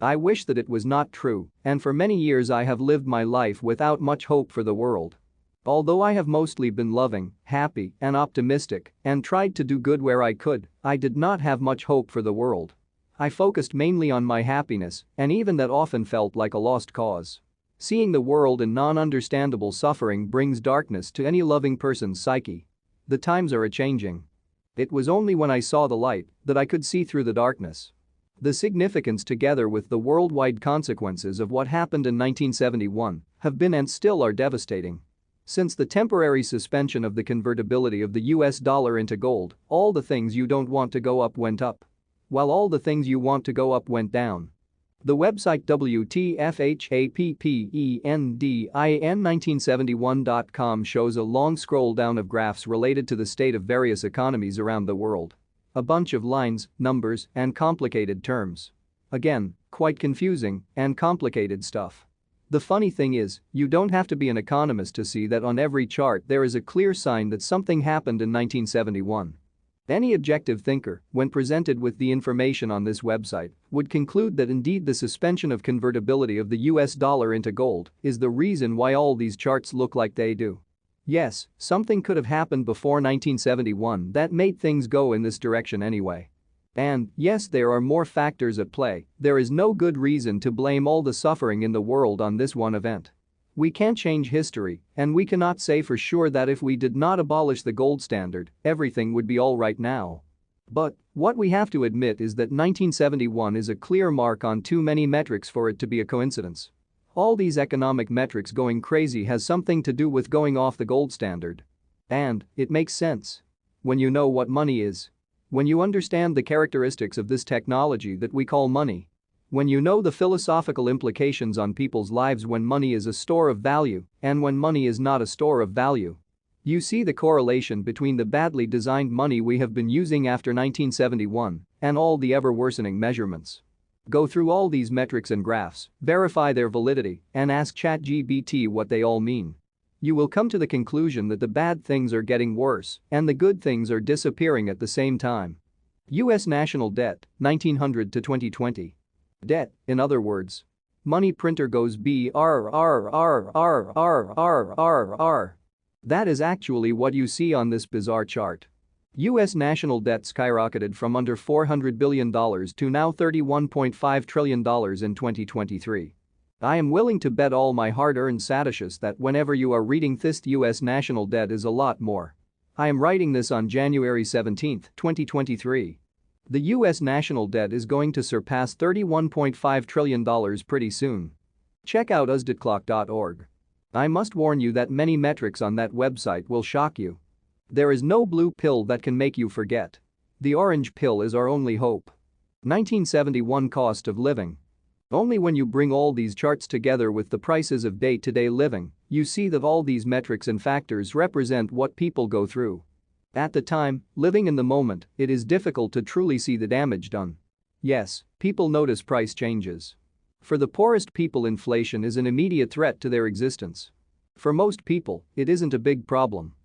I wish that it was not true, and for many years I have lived my life without much hope for the world. Although I have mostly been loving, happy, and optimistic, and tried to do good where I could, I did not have much hope for the world. I focused mainly on my happiness, and even that often felt like a lost cause. Seeing the world in non-understandable suffering brings darkness to any loving person's psyche. The times are a-changing. It was only when I saw the light that I could see through the darkness. The significance together with the worldwide consequences of what happened in 1971 have been and still are devastating. Since the temporary suspension of the convertibility of the US dollar into gold, all the things you don't want to go up went up, while all the things you want to go up went down. The website WTFHAPPENDIN1971.com shows a long scroll down of graphs related to the state of various economies around the world. A bunch of lines, numbers, and complicated terms. Again, quite confusing and complicated stuff. The funny thing is, you don't have to be an economist to see that on every chart there is a clear sign that something happened in 1971. Any objective thinker, when presented with the information on this website, would conclude that indeed the suspension of convertibility of the US dollar into gold is the reason why all these charts look like they do. Yes, something could have happened before 1971 that made things go in this direction anyway. And, yes, there are more factors at play, there is no good reason to blame all the suffering in the world on this one event. We can't change history, and we cannot say for sure that if we did not abolish the gold standard, everything would be all right now. But what we have to admit is that 1971 is a clear mark on too many metrics for it to be a coincidence. All these economic metrics going crazy has something to do with going off the gold standard. And it makes sense. When you know what money is. When you understand the characteristics of this technology that we call money. When you know the philosophical implications on people's lives when money is a store of value and when money is not a store of value. You see the correlation between the badly designed money we have been using after 1971 and all the ever-worsening measurements. Go through all these metrics and graphs, verify their validity, and ask ChatGPT what they all mean. You will come to the conclusion that the bad things are getting worse and the good things are disappearing at the same time. US national debt, 1900 to 2020. Debt, in other words. Money printer goes BRRRRRRRRR. That is actually what you see on this bizarre chart. US national debt skyrocketed from under $400 billion to now $31.5 trillion in 2023. I am willing to bet all my hard-earned satoshis that whenever you are reading this, US national debt is a lot more. I am writing this on January 17, 2023. The US national debt is going to surpass $31.5 trillion pretty soon. Check out usdateclock.org. I must warn you that many metrics on that website will shock you. There is no blue pill that can make you forget. The orange pill is our only hope. 1971 cost of living. Only when you bring all these charts together with the prices of day-to-day living, you see that all these metrics and factors represent what people go through. At the time, living in the moment, it is difficult to truly see the damage done. Yes, people notice price changes. For the poorest people, inflation is an immediate threat to their existence. For most people, it isn't a big problem.